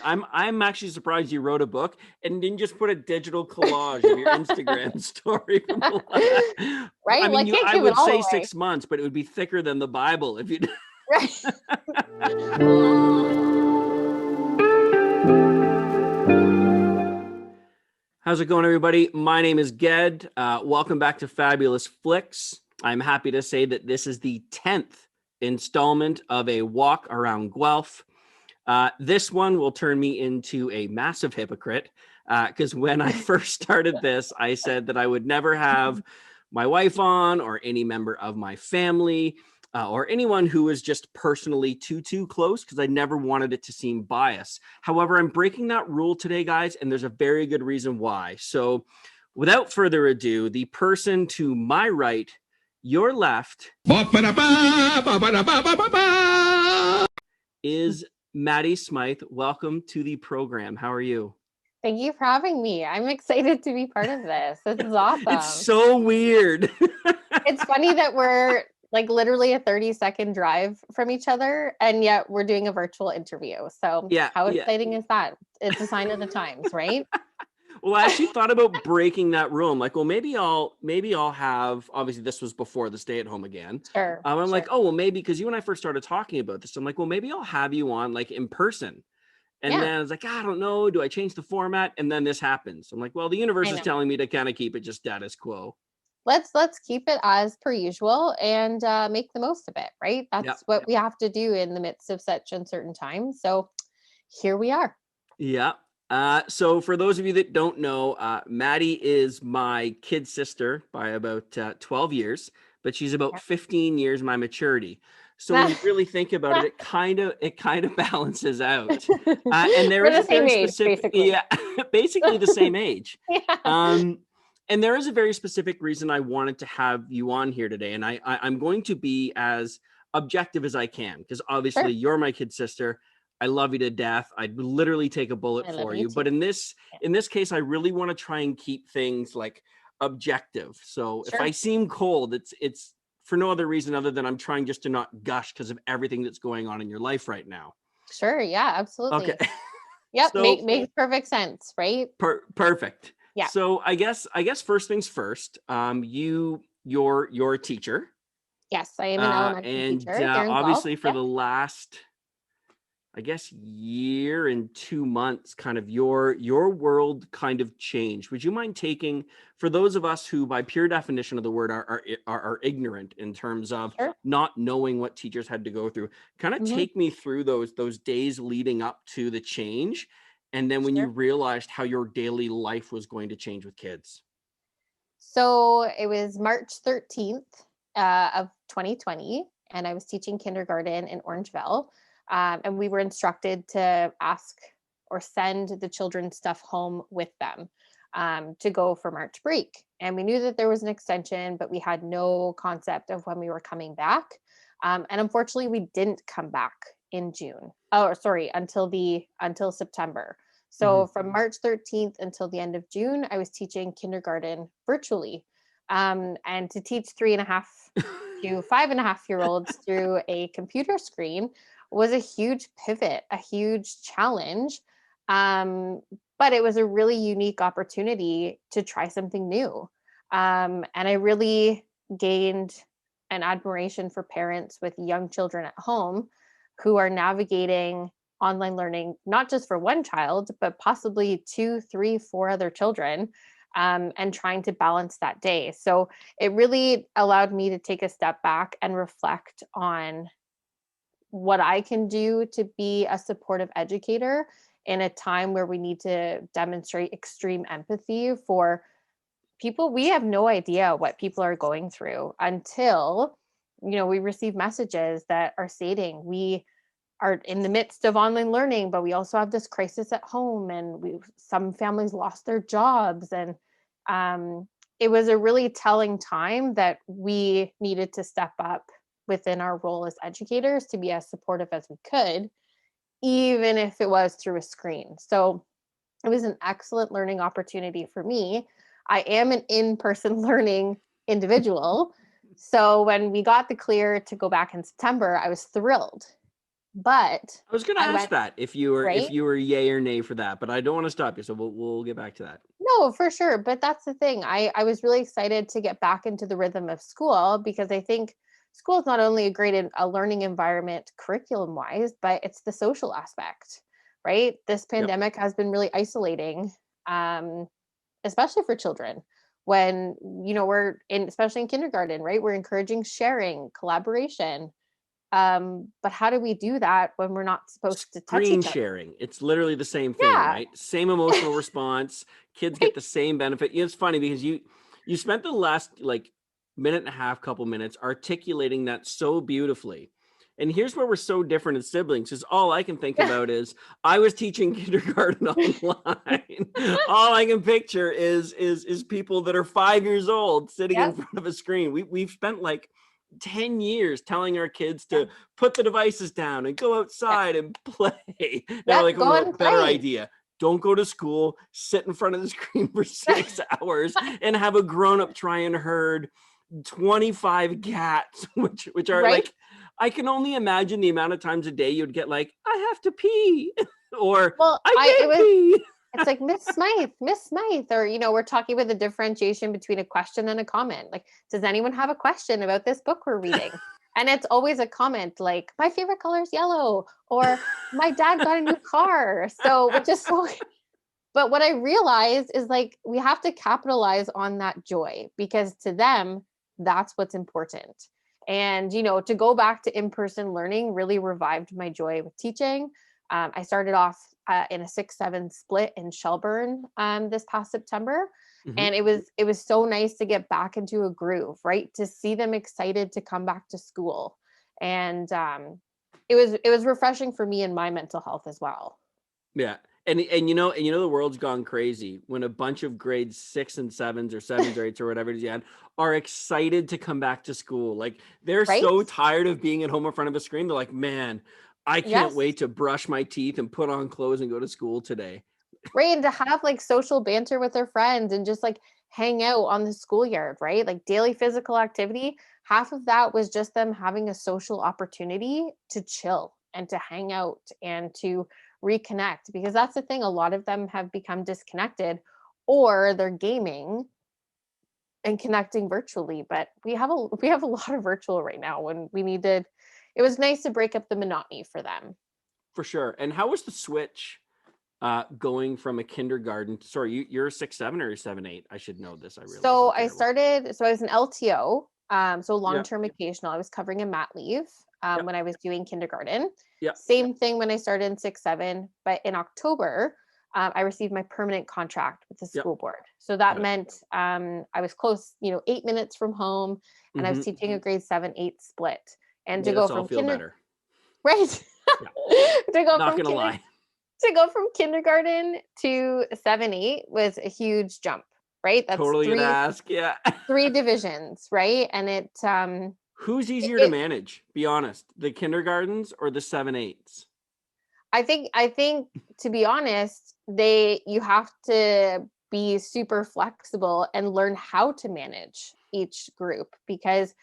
I'm actually surprised you wrote a book and didn't just put a digital collage of your Instagram story from the last. I Right? mean, Can't I give it would all say away. 6 months, but it would be thicker than the Bible if you. Right. How's it going, everybody? My name is Ged. Welcome back to Fabulous Flix. I'm happy to say that this is the 10th installment of a walk around Guelph. This one will turn me into a massive hypocrite because when I first started this, I said that I would never have my wife on or any member of my family or anyone who was just personally too close because I never wanted it to seem biased. However, I'm breaking that rule today, guys, and there's a very good reason why. So without further ado, the person to my right, your left, is Maddie Smythe. Welcome to the program. How are you? Thank you for having me. I'm excited to be part of this. This is awesome. It's so weird. It's funny that we're like literally a 30-second drive from each other, and yet we're doing a virtual interview. So how exciting is that? It's a sign of the times, right? Well, I actually thought about breaking that rule. I'm like, well, maybe I'll have, obviously this was before the stay at home again. Sure. I'm like, oh, well, maybe because you and I first started talking about this. I'm like, well, maybe I'll have you on like in person. And then I was like, I don't know. Do I change the format? And then this happens. I'm like, well, the universe is telling me to kind of keep it just status quo. Let's keep it as per usual and make the most of it, right? That's what we have to do in the midst of such uncertain times. So here we are. Yeah. So for those of you that don't know, Maddie is my kid sister by about 12 years, but she's about 15 years my maturity. So when you really think about it, it kind of balances out. And there is a very specific, basically the same age. And there is a very specific reason I wanted to have you on here today. And I'm going to be as objective as I can, because obviously you're my kid sister. I love you to death. I'd literally take a bullet for you. But in this case, I really want to try and keep things like objective. So if I seem cold, it's for no other reason other than I'm trying just to not gush because of everything that's going on in your life right now. Sure. Yeah, absolutely. Okay. Yep. So, makes perfect sense, right? Perfect. Yeah. So I guess first things first, you're a teacher. Yes, I am an elementary teacher. And obviously for the last, I guess, year and 2 months, kind of your world kind of changed. Would you mind taking, for those of us who by pure definition of the word are ignorant in terms of not knowing what teachers had to go through, kind of take me through those days leading up to the change, and then when you realized how your daily life was going to change with kids? So it was March 13th of 2020, and I was teaching kindergarten in Orangeville. And we were instructed to ask or send the children's stuff home with them to go for March break. And we knew that there was an extension, but we had no concept of when we were coming back. And unfortunately, we didn't come back in June. Oh, sorry, until September. So from March 13th until the end of June, I was teaching kindergarten virtually. And to teach 3.5 to 5.5-year-olds through a computer screen was a huge pivot, a huge challenge. But it was a really unique opportunity to try something new. And I really gained an admiration for parents with young children at home who are navigating online learning, not just for one child, but possibly 2, 3, 4 other children, and trying to balance that day. So it really allowed me to take a step back and reflect on what I can do to be a supportive educator in a time where we need to demonstrate extreme empathy for people. We have no idea what people are going through until, we receive messages that are stating we are in the midst of online learning, but we also have this crisis at home, and some families lost their jobs. And it was a really telling time that we needed to step up within our role as educators to be as supportive as we could, even if it was through a screen. So it was an excellent learning opportunity for me. I am an in-person learning individual. So when we got the clear to go back in September, I was thrilled. But I was going to I ask went, that if right? you were yay or nay for that, but I don't want to stop you, so we'll get back to that. No, for sure. But that's the thing. I was really excited to get back into the rhythm of school because I think school is not only a great a learning environment curriculum wise, but it's the social aspect, right? This Yep. pandemic has been really isolating, um, especially for children. When we're in, especially in kindergarten, right? We're encouraging sharing, collaboration. But how do we do that when we're not supposed to touch Screen each other? sharing. It's literally the same thing, Yeah, right? Same emotional response. Kids right. get the same benefit. It's funny because you spent the last like minute and a half, couple minutes articulating that so beautifully. And here's where we're so different as siblings, is all I can think about is I was teaching kindergarten online. All I can picture is people that are 5 years old sitting in Yep. front of a screen. We've spent like 10 years telling our kids Yeah. to put the devices down and go Yeah. outside and play. Now we're Yep. like, oh Go no, and better play. idea. Don't go to school, sit in front of the screen for 6 hours and have a grown-up try and herd 25 cats, which are Right. like, I can only imagine the amount of times a day you'd get like, I have to pee, or Well, I I it can't was pee. it's like Miss Smythe, or we're talking about the differentiation between a question and a comment. Like, does anyone have a question about this book we're reading? And it's always a comment like, my favorite color is yellow, or my dad got a new car. So, which is so but what I realized is like we have to capitalize on that joy because to them, that's what's important. And, to go back to in person learning really revived my joy with teaching. I started off in a 6-7 split in Shelburne this past September. Mhm. And it was so nice to get back into a groove, right? To see them excited to come back to school. And it was refreshing for me and my mental health as well. Yeah. And the world's gone crazy when a bunch of grades 6 and 7s or 7s or 8s or whatever it is you had are excited to come back to school. Like they're Right? so tired of being at home in front of a screen. They're like, man, I can't Yes. wait to brush my teeth and put on clothes and go to school today. Right, and to have, like, social banter with their friends and just, like, hang out on the schoolyard, right? Like, daily physical activity, half of that was just them having a social opportunity to chill and to hang out and to reconnect, because that's the thing, a lot of them have become disconnected or they're gaming and connecting virtually, but we have a lot of virtual right now when we needed it was nice to break up the monotony for them. For sure. And how was the switch going from a kindergarten? Sorry, you're a 6-7 or a 7-8? I should know this. I realize So I'm I terrible. started, so I was an LTO, so Yeah. long-term occasional. I was covering a mat leave Yeah. when I was doing kindergarten. Yeah. Same thing when I started in 6-7, but in October, I received my permanent contract with the Yeah. school board. So that Got it. meant I was close, 8 minutes from home, and I was Hmm. teaching a grade 7-8 split. And to Made go us all from feel better. right, Yeah. to go Not from gonna lie. kindergarten to 7-8 was a huge jump, right? That's Totally gonna three ask. Yeah. three divisions, right? And Who's easier to it manage? Be honest, the kindergartens or the 7-8s? I think to be honest, you have to be super flexible and learn how to manage each group because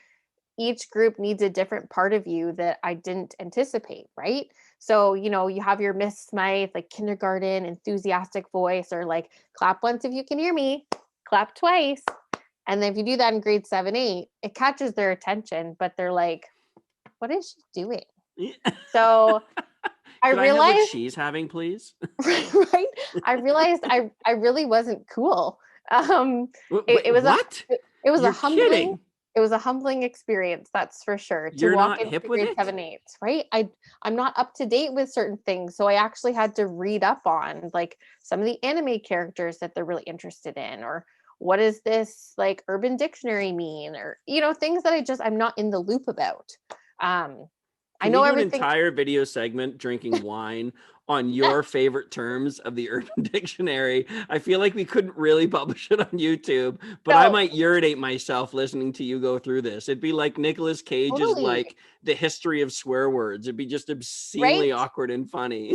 each group needs a different part of you that I didn't anticipate, right? So, you have your Miss Smythe, like kindergarten enthusiastic voice, or like clap once if you can hear me, clap twice. And then if you do that in grade 7-8, it catches their attention, but they're like, what is she doing? So I Can I have what realized, she's having, please? right? I realized I really wasn't cool. Um, it, Wait, it was a what? it was a You're humbling kidding. it was a humbling experience, that's for sure, to You're walk not into hip with grade it? 7-8, right? I'm not up to date with certain things, so I actually had to read up on like some of the anime characters that they're really interested in, or what does this like Urban Dictionary mean, or things that I'm not in the loop about. Um, I Can we know do an everything. entire video segment drinking wine on your favorite terms of the Urban Dictionary? I feel like we couldn't really publish it on YouTube, but I No, might urinate myself listening to you go through this. It'd be like Nicolas Cage's totally, like the history of swear words. It'd be just obscenely right? awkward and funny.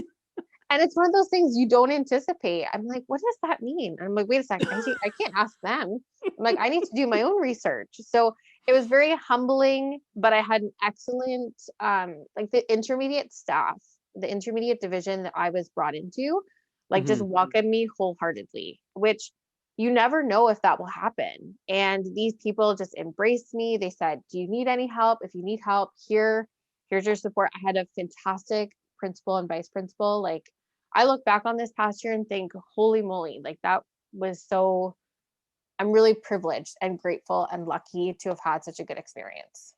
And it's one of those things you don't anticipate. I'm like, what does that mean? I'm like, wait a second, I can't ask them. I'm like, I need to do my own research. So It was very humbling, but I had an excellent, like the intermediate staff, the intermediate division that I was brought into, like just Mhm. welcomed me wholeheartedly, which you never know if that will happen. And these people just embraced me. They said, "Do you need any help? If you need help, here's your support." I had a fantastic principal and vice principal. Like I look back on this past year and think, holy moly, like that was so I'm really privileged and grateful and lucky to have had such a good experience.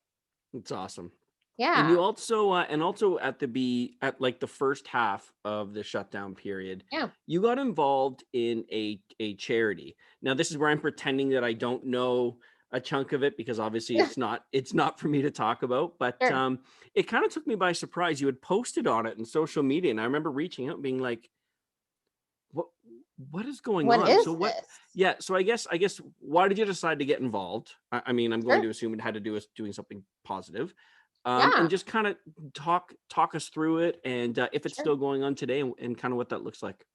It's awesome. And Yeah. you also and also at like the first half of the shutdown period, Yeah. you got involved in a charity. Now this is where I'm pretending that I don't know a chunk of it because obviously it's not for me to talk about, but Sure. it kind of took me by surprise. You had posted on it in social media and I remember reaching out and being like, what what is going What on? is So what this? yeah, so I guess why did you decide to get involved? I mean, I'm going Sure. to assume it had to do with doing something positive. Yeah. And just kind of talk us through it and if it's Sure. still going on today and kind of what that looks like.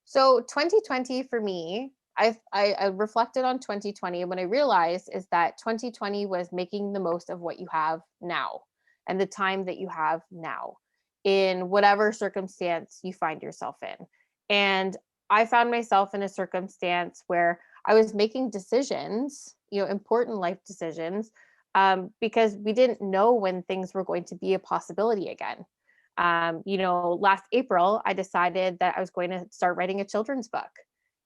So 2020 for me, I reflected on 2020 and what I realized is that 2020 was making the most of what you have now and the time that you have now in whatever circumstance you find yourself in. And I found myself in a circumstance where I was making decisions, important life decisions, because we didn't know when things were going to be a possibility again. Last April, I decided that I was going to start writing a children's book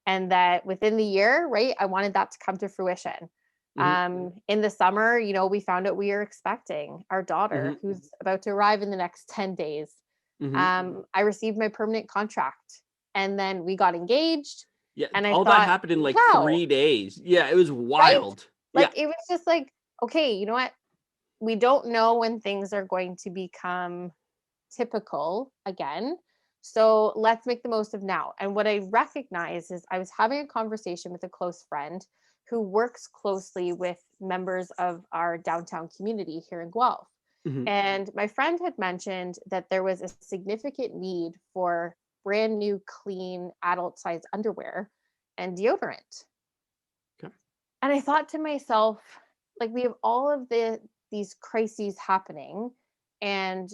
and that within the year, right, I wanted that to come to fruition. Hmm. In the summer, we found out we are expecting our daughter Hmm. who's about to arrive in the next 10 days. Hmm. I received my permanent contract and then we got engaged. Yeah, And I all that thought, happened in like wow, 3 days. Yeah, it was right? wild. Yeah. Like it was just like, okay, you know what? We don't know when things are going to become typical again. So let's make the most of now. And what I recognize is I was having a conversation with a close friend who works closely with members of our downtown community here in Guelph. Hmm. And my friend had mentioned that there was a significant need for brand new, clean, adult sized underwear and deodorant. Okay. And I thought to myself, like we have all of these crises happening and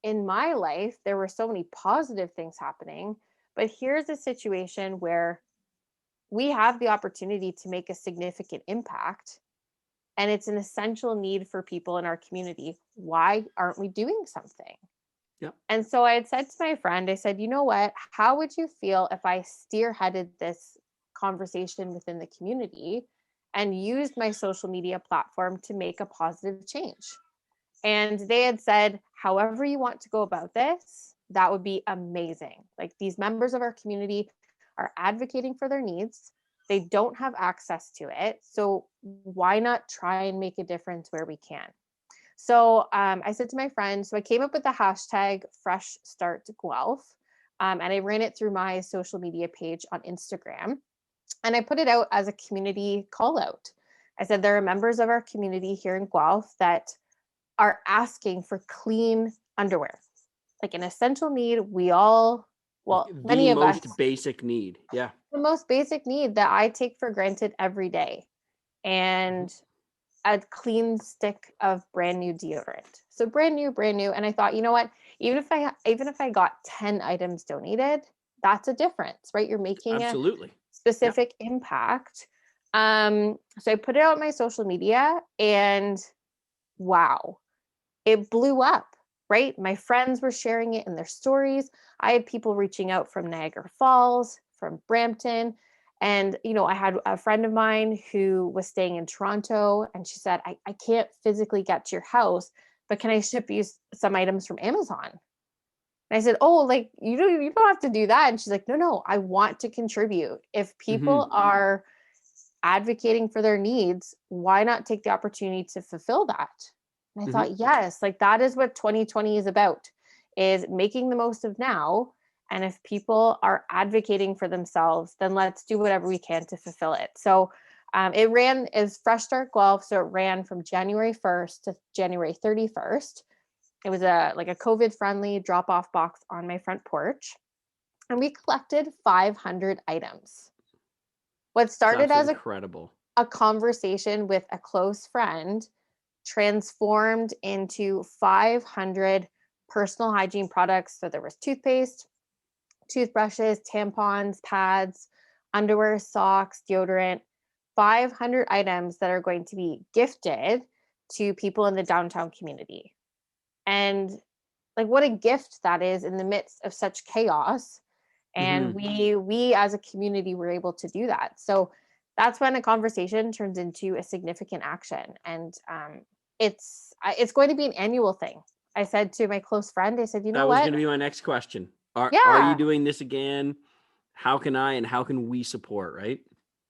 in my life, there were so many positive things happening. But here's a situation where we have the opportunity to make a significant impact, and it's an essential need for people in our community. Why aren't we doing something? Yeah. And so I had said to my friend, I said, you know what? How would you feel if I spearheaded this conversation within the community and used my social media platform to make a positive change? And they had said, however you want to go about this, that would be amazing. Like these members of our community are advocating for their needs. They don't have access to it. So why not try and make a difference where we can? So I said to my friend, so I came up with the hashtag Fresh Start Guelph. And I ran it through my social media page on Instagram. And I put it out as a community call out. I said, there are members of our community here in Guelph that are asking for clean underwear, like an essential need. We all, Like well, the many of us, most basic need. Yeah. the most basic need that I take for granted every day, Hmm. and a clean stick of brand new deodorant. So brand new. And I thought, you know what? Even if I got 10 items donated, that's a difference, right? You're making a Absolutely. Yeah. specific impact. So I put it out on my social media, and wow, it blew up, right? My friends were sharing it in their stories. I had people reaching out from Niagara Falls, from Brampton. And, I had a friend of mine who was staying in Toronto, and she said, I can't physically get to your house, but can I ship you some items from Amazon? And I said, oh, like you don't have to do that. And she's like, no, no, I want to contribute. If Hmm. people are advocating for their needs, why not take the opportunity to fulfill that? And I Hmm. thought, yes, like that is what 2020 is about, is making the most of now. And if people are advocating for themselves, then let's do whatever we can to fulfill it. So it ran as Fresh Start Guelph. So it ran from January 1st to January 31st. It was a COVID friendly drop off box on my front porch. And we collected 500 items. What It's started absolutely as incredible. a conversation with a close friend transformed into 500 personal hygiene products. So there was toothpaste, toothbrushes, tampons, pads, underwear, socks, deodorant, 500 items that are going to be gifted to people in the downtown community. And like what a gift that is in the midst of such chaos. And Hmm. we as a community were able to do that. So that's when a conversation turns into a significant action. And it's going to be an annual thing. I said to my close friend, I said, you know That was what? going to be my next question. Are you Yeah, doing this again? How can I and how can we support, right?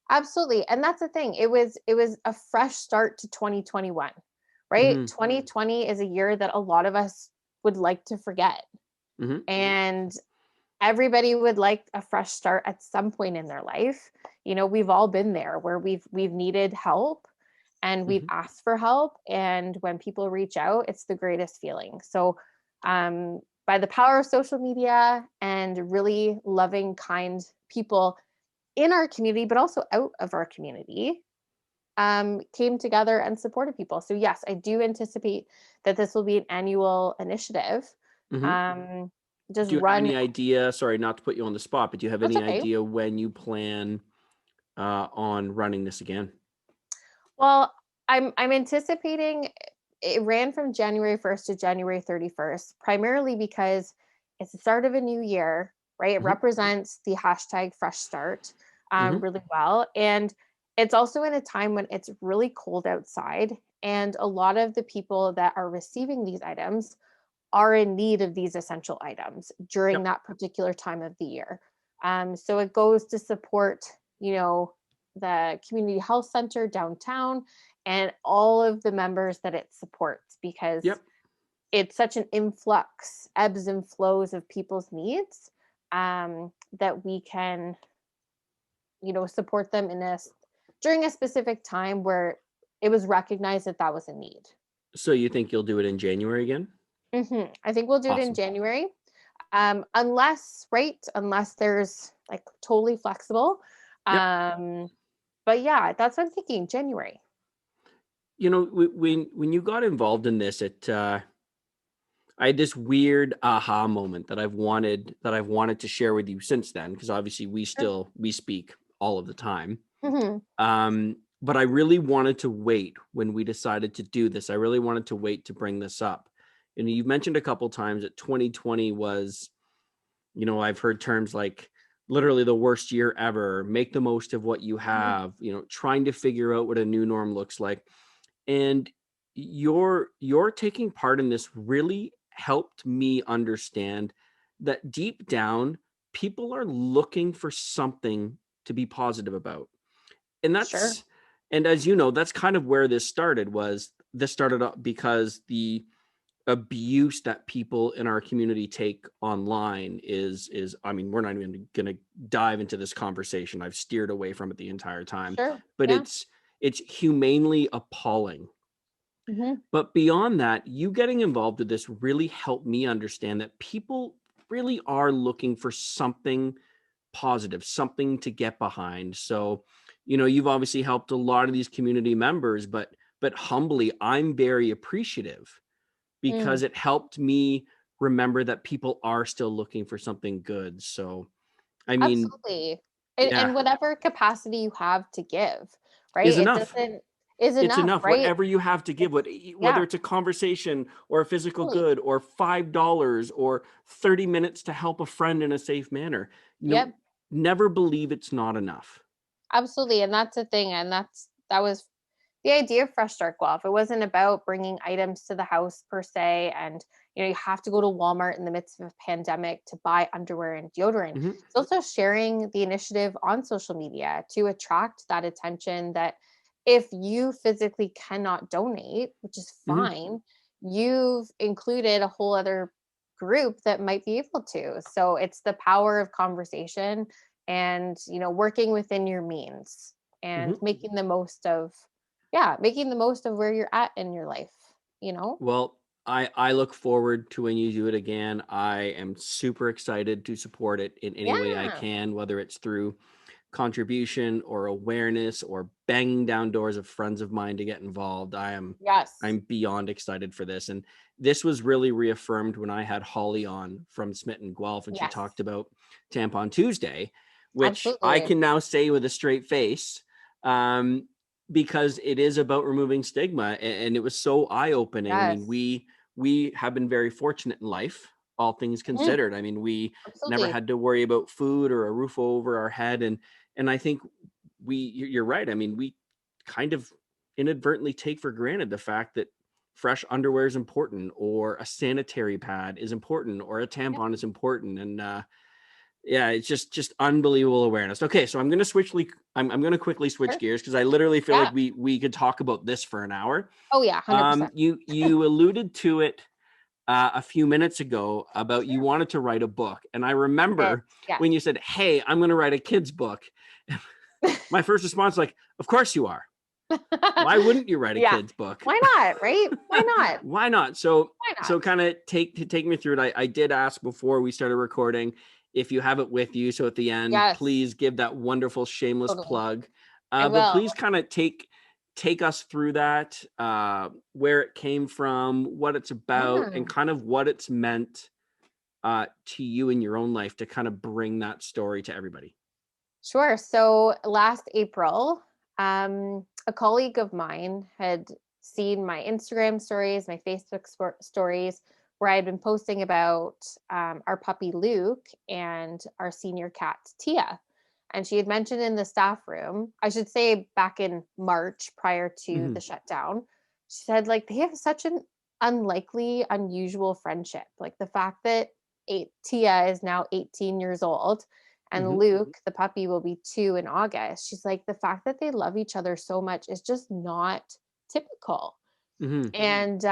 absolutely. And that's the thing. It was a fresh start to 2021, right? Hmm. 2020 is a year that a lot of us would like to forget. Hmm. And everybody would like a fresh start at some point in their life. We've all been there where we've needed help and we've Hmm. asked for help, and when people reach out, it's the greatest feeling. So by the power of social media and really loving, kind people in our community, but also out of our community, came together and supported people. So yes, I do anticipate that this will be an annual initiative. Hmm. Um, just Do you have run. any idea? Sorry, not to put you on the spot, but do you have That's any okay. idea when you plan on running this again? Well, I'm anticipating it ran from January 1st to January 31st, primarily because it's the start of a new year, right? It Hmm. represents the hashtag fresh start Hmm. really well. And it's also in a time when it's really cold outside. And a lot of the people that are receiving these items are in need of these essential items during Yep. that particular time of the year. So it goes to support, the community health center downtown and all of the members that it supports, because Yep. it's such an influx, ebbs and flows of people's needs, that we can, support them during a specific time where it was recognized that that was a need. So you think you'll do it in January again? I think we'll do it in Awesome. January. Unless there's like totally flexible. Yep. Um, but yeah, that's what I'm thinking. January. When you got involved in this, I had this weird aha moment that I've wanted to share with you since then, because obviously Sure. we speak all of the time. Hmm. But I really wanted to wait when we decided to do this. I really wanted to wait to bring this up. And you've mentioned a couple times that 2020 was, I've heard terms like literally the worst year ever, make the most of what you Hmm. have, trying to figure out what a new norm looks like. And your taking part in this really helped me understand that deep down people are looking for something to be positive about. And Sure. as you know, that's kind of where this started up because the abuse that people in our community take online is I mean, we're not even going to dive into this conversation. I've steered away from it the entire time, Sure. but Yeah. it's humanely appalling. Hmm. But beyond that, you getting involved with this really helped me understand that people really are looking for something positive, something to get behind. So, you've obviously helped a lot of these community members, but humbly, I'm very appreciative Mm, because it helped me remember that people are still looking for something good. So, I mean, absolutely. And yeah, whatever capacity you have to give, right? is It enough. doesn't is It's enough, enough. right? Whatever you have to give, whether Yeah, it's a conversation or a physical totally. good or $5 or 30 minutes to help a friend in a safe manner, you know, Yep. never believe it's not enough. Absolutely, and that's the thing, and that was the idea of Fresh Start Guelph. It wasn't about bringing items to the house per se, and you have to go to Walmart in the midst of a pandemic to buy underwear and deodorant. Mhm. It's also sharing the initiative on social media to attract that attention that if you physically cannot donate, which is Mhm. fine, you've included a whole other group that might be able to. So it's the power of conversation and working within your means and Mhm. making the most of where you're at in your life. Well, I look forward to when you do it again. I am super excited to support it in any way I Yeah. can, whether it's through contribution or awareness or banging down doors of friends of mine to get involved. Yes. I'm beyond excited for this. And this was really reaffirmed when I had Holly on from Smitten Guelph, and she Yes. talked about Tampon Tuesday, which I Absolutely. can now say with a straight face, because it is about removing stigma, and it was so eye-opening. I mean, Yes. we have been very fortunate in life, all things Mhm. considered. I mean, we never Absolutely. had to worry about food or a roof over our head, and I think you're right. I mean, we kind of inadvertently take for granted the fact that fresh underwear is important, or a sanitary pad is important, or a Yep. tampon is important. And yeah, it's just unbelievable awareness. Okay, so I'm going to quickly switch Sure. gears, because I literally feel Yeah. like we could talk about this for an hour. Oh yeah, 100%. You alluded to it a few minutes ago about you Sure. wanted to write a book, and I I did. remember Yes. when you said, "Hey, I'm going to write a kids book." My first response, like, "Of course you are. Why wouldn't you write a Yeah. kids book?" Why not? Right? Why not? Why not? So Why so not? kind of take me through it. I did ask before we started recording if you have it with you. So at the end, Yes. please give that wonderful shameless Totally. plug. I But will. please kind of take us through that, where it came from, what it's about, Yeah. and kind of what it's meant to you in your own life to kind of bring that story to everybody. Sure. So last April, a colleague of mine had seen my Instagram stories, my Facebook stories, where I had been posting about our puppy Luke and our senior cat Tia. And she had mentioned in the staff room, I should say back in March prior to Hmm. the shutdown, she said, like, they have such an unlikely, unusual friendship. Like the fact that Tia is now 18 years old and Hmm. Luke, the puppy, will be 2 in August. She's like, the fact that they love each other so much is just not typical. Hmm. And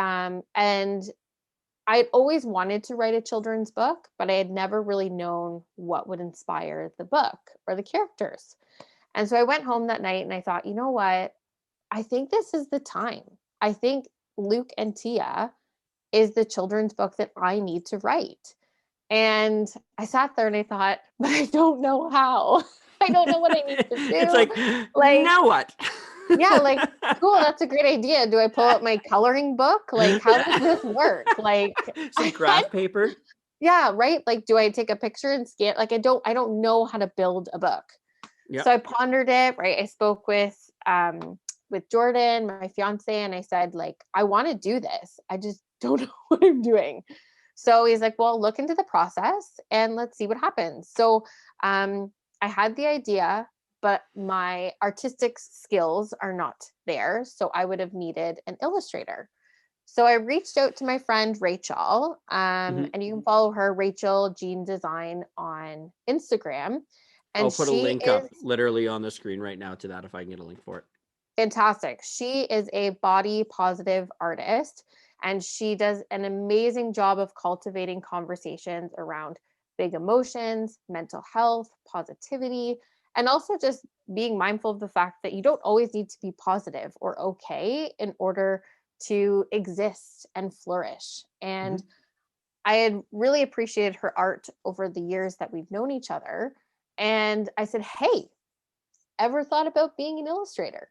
I'd always wanted to write a children's book, but I had never really known what would inspire the book or the characters. And so I went home that night and I thought, you know what? I think this is the time. I think Luke and Tia is the children's book that I need to write. And I sat there and I thought, but I don't know how. I don't know what I need to It's do. like, Like, now what? yeah, like, cool, that's a great idea. Do I pull out my coloring book? Like, how does this work? Like, Some I had, craft paper. yeah, right. Like, do I take a picture and scan? Like, I don't know how to build a book. So Yep. I pondered it, right? I spoke with Jordan, my fiance, and I said, like, I want to do this. I just don't know what I'm doing. So he's like, well, look into the process and let's see what happens. So I had the idea, but my artistic skills are not there. So I would have needed an illustrator. So I reached out to my friend Rachel, Mhm. and you can follow her, Rachel Jean Design, on Instagram. I'll And put a she link up is literally on the screen right now to that if I can get a link for it. fantastic. She is a body positive artist, and she does an amazing job of cultivating conversations around big emotions, mental health, positivity, and also just being mindful of the fact that you don't always need to be positive or okay in order to exist and flourish. And Mhm. I had really appreciated her art over the years that we've known each other. And I said, hey, ever thought about being an illustrator?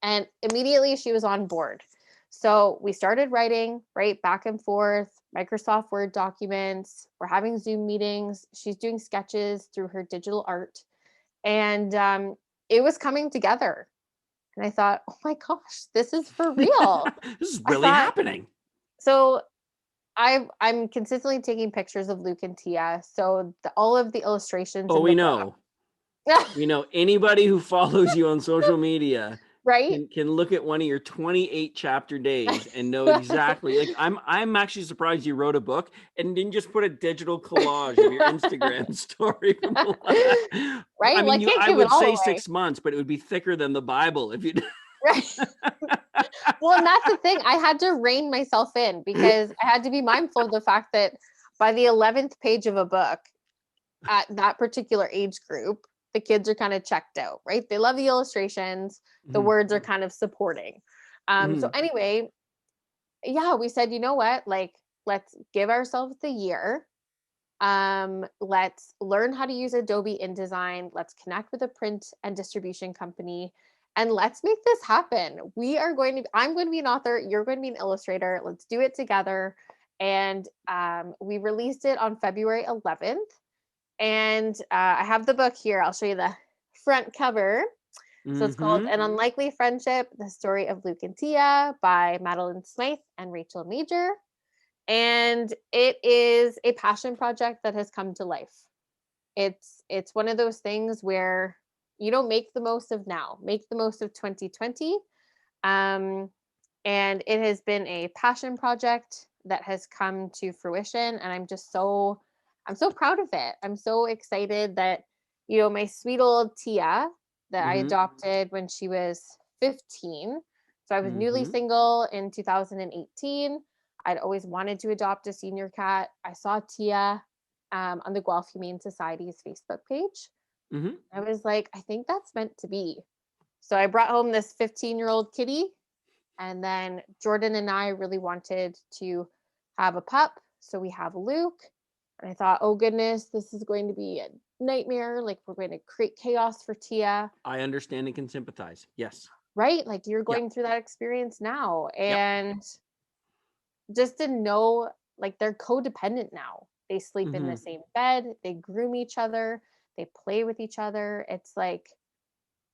And immediately she was on board. So we started writing, right, back and forth, Microsoft Word documents. We're having Zoom meetings. She's doing sketches through her digital art. And it was coming together. And I thought, oh my gosh, this is for real. This is I really thought, happening. so I'm consistently taking pictures of Luke and Tia. So all of the illustrations Oh, in the book, we know anybody who follows you on social media right? can look at one of your 28 chapter days and know exactly. Like, I'm actually surprised you wrote a book and didn't just put a digital collage of your Instagram story from the I Right? mean, Like, you can't I give it would say all away. 6 months, but it would be thicker than the Bible if you Right. Well, and that's the thing. I had to rein myself in because I had to be mindful of the fact that by the 11th page of a book at that particular age group, the kids are kind of checked out, right? They love the illustrations, the Mhm. words are kind of supporting. So, Mhm. anyway, yeah, we said, you know what? Like, let's give ourselves the year. Let's learn how to use Adobe InDesign. Let's connect with a print and distribution company, and let's make this happen. I'm going to be an author. You're going to be an illustrator. Let's do it together. And we released it on February 11th. And I have the book here. I'll show you the front cover. So it's called Mm-hmm. An Unlikely Friendship, The Story of Luke and Tia by Madeline Smythe and Rachel Major. And it is a passion project that has come to life. It's one of those things where make the most of now, make the most of 2020. And it has been a passion project that has come to fruition, and I'm so proud of it. I'm so excited that my sweet old Tia that I Mm-hmm. adopted when she was 15. So I was newly Mm-hmm. single in 2018. I'd always wanted to adopt a senior cat. I saw Tia on the Guelph Humane Society's Facebook page. Mm-hmm. I was like, I think that's meant to be. So I brought home this 15-year-old kitty, and then Jordan and I really wanted to have a pup. So we have Luke. And I thought, oh goodness, this is going to be a nightmare. Like, we're going to create chaos for Tia, I understand and can sympathize. Yes. right? Like, you're Yep. going through that experience now. Yep. And just to know, like, they're codependent now. They sleep in Mm-hmm. the same bed, they groom each other, they play with each other.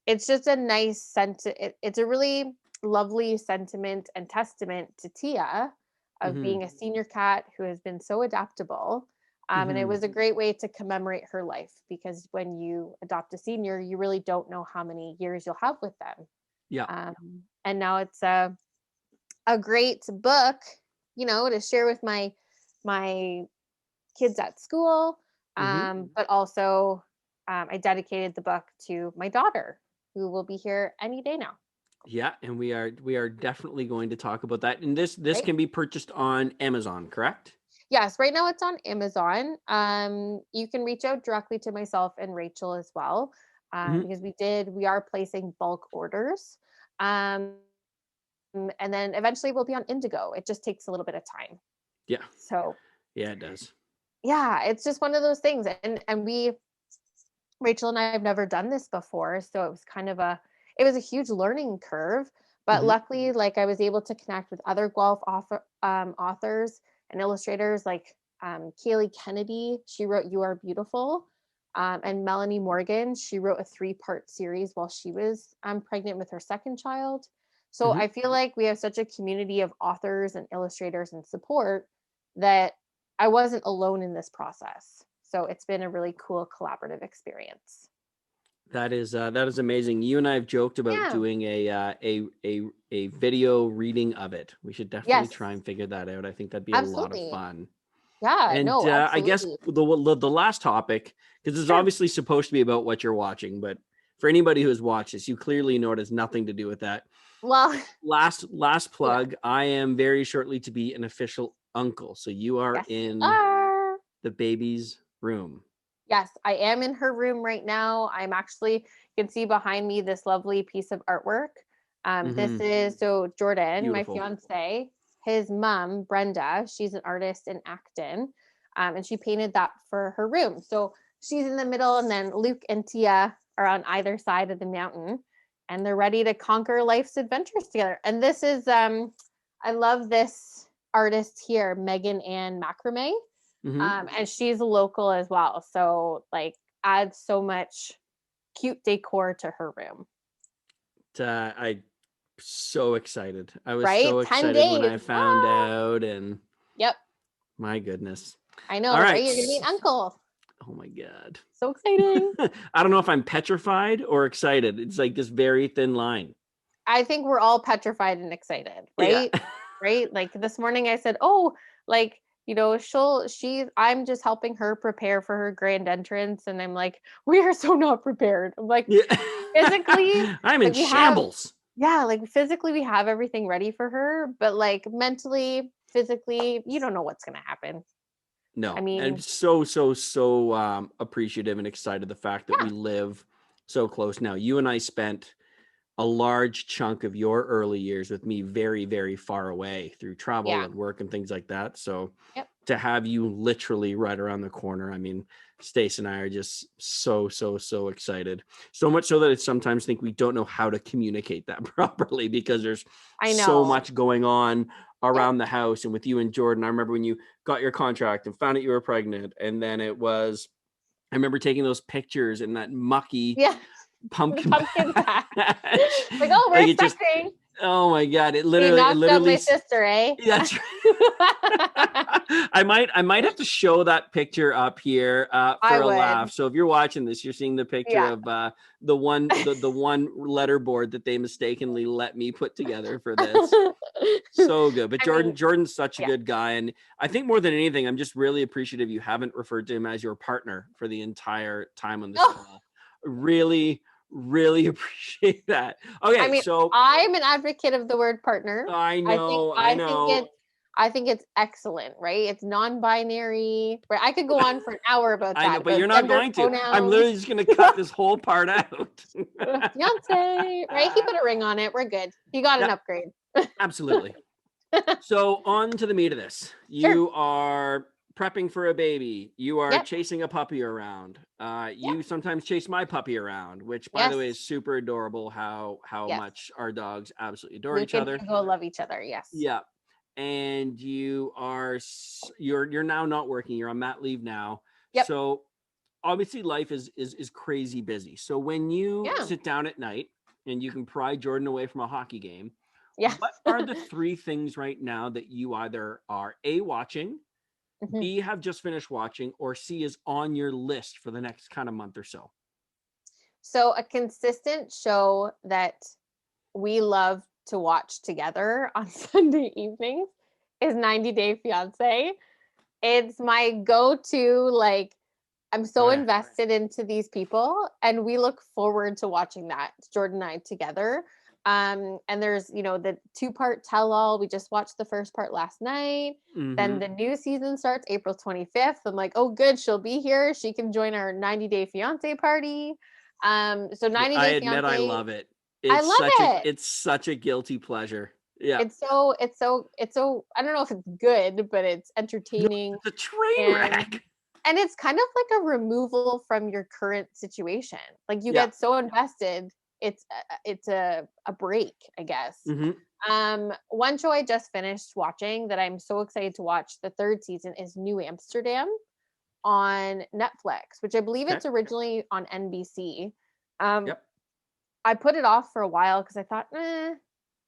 It's just a nice it's a really lovely sentiment and testament to Tia of Mm-hmm. being a senior cat who has been so adaptable. And it Mm-hmm. was a great way to commemorate her life, because when you adopt a senior, you really don't know how many years you'll have with them. Yeah. And now it's a great book, to share with my kids at school. Mm-hmm. But also, I dedicated the book to my daughter, who will be here any day now. Yeah, and we are definitely going to talk about that. And this Right? can be purchased on Amazon, correct? Yes, right now it's on Amazon. You can reach out directly to myself and Rachel as well, Mm-hmm. because we are placing bulk orders. Um, and then eventually we'll be on Indigo. It just takes a little bit of time. Yeah. So Yeah, it does. yeah, it's just one of those things. And Rachel and I have never done this before, so it was a huge learning curve. But Mm-hmm. luckily, like, I was able to connect with other Guelph authors and illustrators, like Kaylee Kennedy. She wrote "You Are Beautiful," and Melanie Morgan. She wrote a 3-part series while she was pregnant with her second child. So Mm-hmm. I feel like we have such a community of authors and illustrators and support that I wasn't alone in this process. So it's been a really cool collaborative experience. That is amazing. You and I have joked about Yeah. doing a video reading of it. We should definitely Yes. try and figure that out. I think that'd be a lot of Absolutely. fun. Yeah. And No, I guess absolutely. the last topic, because it's Sure. obviously supposed to be about what you're watching, but for anybody who has watched this, you clearly know it has nothing to do with that. Well, Last yeah. plug. I am very shortly to be an official uncle, so you are Yes, you in are. the baby's room. Yes, I am in her room right now. You can see behind me this lovely piece of artwork. This Mm-hmm. is so Jordan, my Beautiful. fiance, his mom, Brenda, she's an artist in Acton, and she painted that for her room. So she's in the middle, and then Luke and Tia are on either side of the mountain, and they're ready to conquer life's adventures together. And this is, I love this artist here, Megan Ann Macrame. Mm-hmm. And she's local as well. So, like, adds so much cute decor to her room, I so excited. I was right? so 10 excited when days. I found Ah! out, and Yep. my goodness. I All know, right? right. You're going to be an uncle. Oh my god. So exciting. I don't know if I'm petrified or excited. It's like this very thin line. I think we're all petrified and excited, Yeah. right? Right? Like this morning I said, "Oh, like, I'm just helping her prepare for her grand entrance." And I'm like, "We are so not prepared." I'm like, Yeah. physically, I'm in like we have shambles. yeah, like physically we have everything ready for her, but like mentally, physically, you don't know what's going to happen. I No, I'm mean, so appreciative and excited the fact that we yeah, live so close now. You and I spent a large chunk of your early years with me very, very far away through travel yeah, and work and things like that. So yep. to have you literally right around the corner. I mean, Stace and I are just so excited. So much so that I sometimes think we don't know how to communicate that properly because there's I so know. much going on Yeah. around the house. And with you and Jordan, I remember when you got your contract and found out you were pregnant. And then I remember taking those pictures in that mucky Yeah. The pumpkin pumpkin patch. patch. Like, oh, we're Like it just, expecting. oh my God. You knocked up my Literally, sister, eh? that's I might have to show that picture up here I for a would. laugh. So if you're watching this, you're seeing the picture Yeah. of the one letterboard that they mistakenly let me put together for this. So good. But I mean, Jordan's such a yeah. good guy. And I think more than anything, I'm just really appreciative you haven't referred to him as your partner for the entire time on this Oh, call. Really, really appreciate that. I Okay, mean, so I'm an advocate of the word partner. I I think know, I I think know. it's I think it's excellent, right? It's non-binary. Right? I could go on for an hour about I know, that, but about you're not gender going to. I'm pronouns. literally just going to cut this whole part out. Fiance, right? He put a ring on it. We're good. He got an Yeah, upgrade. absolutely. So on to the meat of this. Sure. You are prepping for a baby. You are Yep. chasing a puppy around. Yep. You sometimes chase my puppy around, which by the way Yes. is super adorable how Yes. much our dogs absolutely adore Luke each and other. Hugo love each other. Yes. Yeah. And you're now not working. You're on mat leave now. Yep. So obviously life is crazy busy. So when you Yeah. sit down at night and you can pry Jordan away from a hockey game, Yeah. what are the three things right now that you either are A, watching, Mhm. B, have just finished watching, or C, is on your list for the next kind of month or so? So a consistent show that we love to watch together on Sunday evenings is 90 Day Fiance. It's my go-to, like, I'm Oh so yeah. invested into these people and we look forward to watching that, Jordan and I together. And there's, the two-part tell-all. We just watched the first part last night. Then Mm-hmm. the new season starts April 25th. I'm like, oh good, she'll be here. She can join our 90 Day Fiance party. So 90 I Day admit I Fiance, love it. I love it. It's such a guilty pleasure. Yeah. It's so I don't know if it's good, but it's No, entertaining, it's a train and wreck. it's kind of like a removal from your current situation. Like, you Yeah. get so invested, it's a break, I guess. Mm-hmm. One show I just finished watching that I'm so excited to watch the third season is New Amsterdam on Netflix, which I believe Okay. it's originally on NBC. Um, Yep. I put it off for a while because I thought,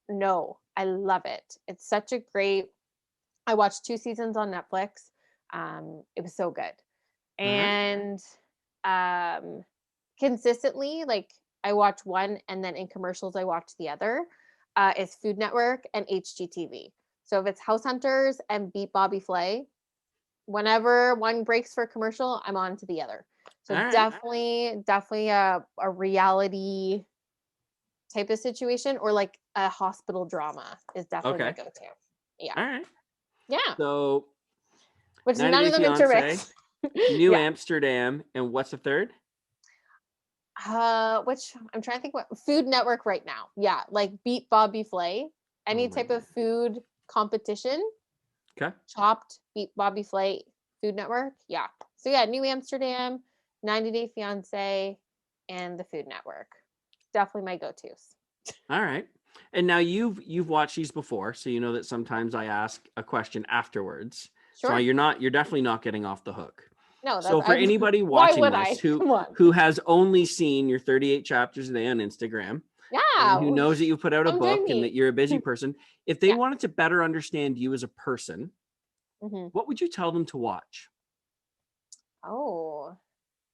no, I love it. It's such a great. I watched 2 seasons on Netflix. It was so good, All right. and um, consistently, like, I watch one, and then in commercials I watch the other. Is Food Network and HGTV. So if it's House Hunters and Beat Bobby Flay, whenever one breaks for a commercial, I'm on to the other. All So right. definitely a reality type of situation, or like a hospital drama is definitely my Okay. go-to. Yeah. All right. Yeah. So Which 90 none Day of them Fiance, intermix. New Yeah. Amsterdam, and what's the third? Which I'm trying to think what Food Network right now. Yeah, like Beat Bobby Flay. Oh Any my type of God. food competition, Okay. Chopped, Beat Bobby Flay, Food Network. Yeah. So yeah, New Amsterdam, 90 Day Fiance, and the Food Network. Definitely my go-tos. All right. And now you've watched these before, so you know that sometimes I ask a question afterwards. So Sure. you're definitely not getting off the hook. No, So that's for I. anybody Why watching would this I? Come on. who has only seen your 38 chapters a day on Instagram and Yeah. who knows that you put out a Come join book and me. that you're a busy person, if they Yeah. wanted to better understand you as a person, Hmm. what would you tell them to watch? Oh,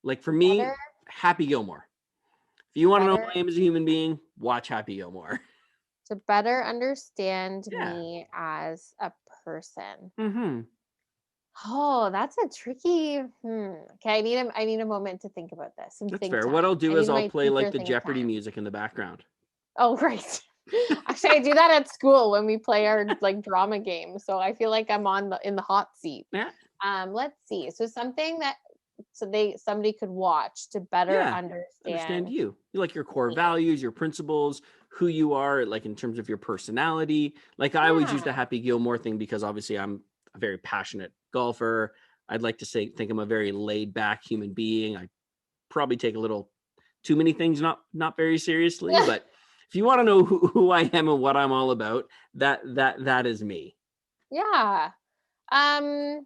Like for to me, better, Happy Gilmore. If you want to know who better, I am as a human being, watch Happy Gilmore. to better understand Yeah. me as a person. Mm-hmm. Oh, that's a tricky. Okay, I need a moment to think about this. Some That's think fair. What I'll time. I do is need I'll my play like teacher the think Jeopardy time. music in the background. Oh, right. Actually, I do that at school when we play our, like, drama game. So I feel like I'm in the hot seat. Yeah. Let's see. So something that somebody could watch to better Yeah. Understand understand you. You like your core me. values, your principles, who you are, like in terms of your personality. Like I always use the Yeah. Happy Gilmore thing because obviously I'm a very passionate golfer. I'd like to think I'm a very laid back human being. I probably take a little too many things not very seriously, but if you want to know who I am and what I'm all about, that is me. Yeah. Um,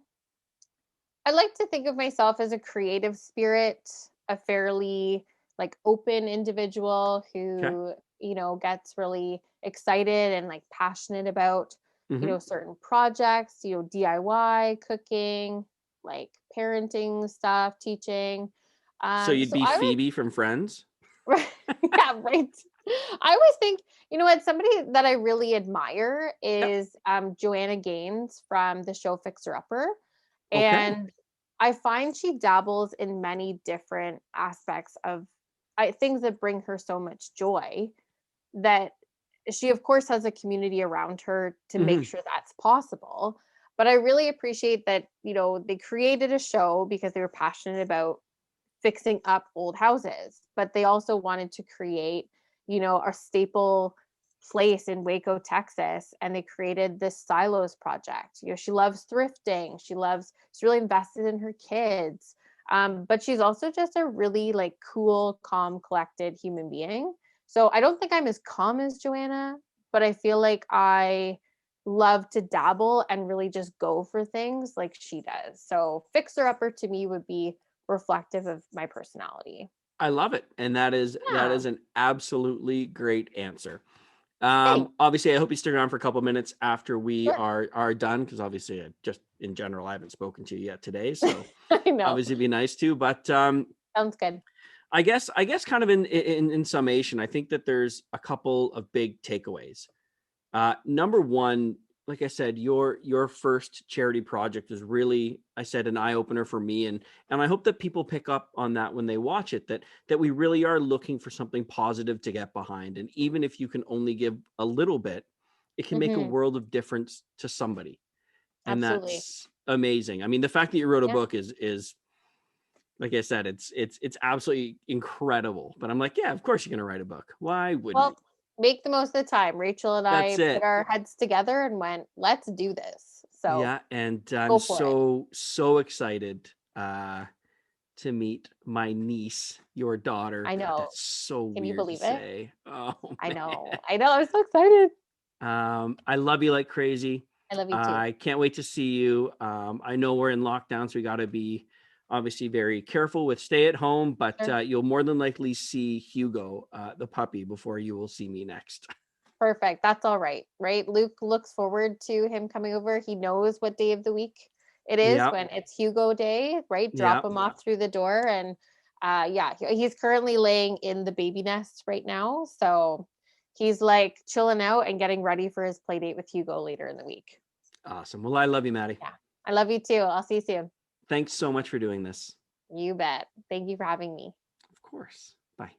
I like to think of myself as a creative spirit, a fairly like open individual Okay. who, gets really excited and like passionate about, Hmm. certain projects, DIY, cooking, like parenting stuff, teaching. So you'd So be I would Phoebe from Friends. Right. Yeah, right. I always think, what, somebody that I really admire Yep. is Joanna Gaines from the show Fixer Upper. Okay. And I find she dabbles in many different aspects of things that bring her so much joy, that she of course has a community around her to make Hmm. sure that's possible. But I really appreciate that, they created a show because they were passionate about fixing up old houses, but they also wanted to create, a staple place in Waco, Texas, and they created this silos project. She loves thrifting. She's really invested in her kids. But she's also just a really like cool, calm, collected human being. So I don't think I'm as calm as Joanna, but I feel like I love to dabble and really just go for things like she does. So fixer upper to me would be reflective of my personality. I love it, and that Yeah. is an absolutely great answer. Thanks. Obviously, I hope you stick around for a couple minutes after we Sure. are done, because obviously, just in general, I haven't spoken to you yet today, so I know. obviously, be nice to. But Sounds good. I guess, kind of in summation, I think that there's a couple of big takeaways. Number one, like I said, your first charity project is really, I said, an eye opener for me, and I hope that people pick up on that when they watch it. That we really are looking for something positive to get behind, and even if you can only give a little bit, it can make a Mhm. world of difference to somebody, and Absolutely. that's amazing. I mean, the fact that you wrote a Yeah. book is like I said, it's absolutely incredible. But I'm like, yeah, of course you're gonna write a book. Why wouldn't you? Well, make the most of the time. Rachel and That's I put it. our heads together and went, "Let's do this." So, Yeah, and I'm go for it. so excited to meet my niece, your daughter. I God, know. that's so Can you weird to believe it? say. Oh I man. know. I know. I'm so excited. I love you like crazy. I love you too. I can't wait to see you. I know we're in lockdown, so we got to be obviously very careful with stay at home, but Sure. you'll more than likely see Hugo, the puppy, before you will see me next. Perfect. That's all right. Right? Luke looks forward to him coming over. He knows what day of the week it is Yep. when it's Hugo Day, right? Drop Yep. him off through the door. And yeah, he's currently laying in the baby nest right now. So he's like chilling out and getting ready for his play date with Hugo later in the week. Awesome. Well, I love you, Maddie. Yeah. I love you too. I'll see you soon. Thanks so much for doing this. You bet. Thank you for having me. Of course. Bye.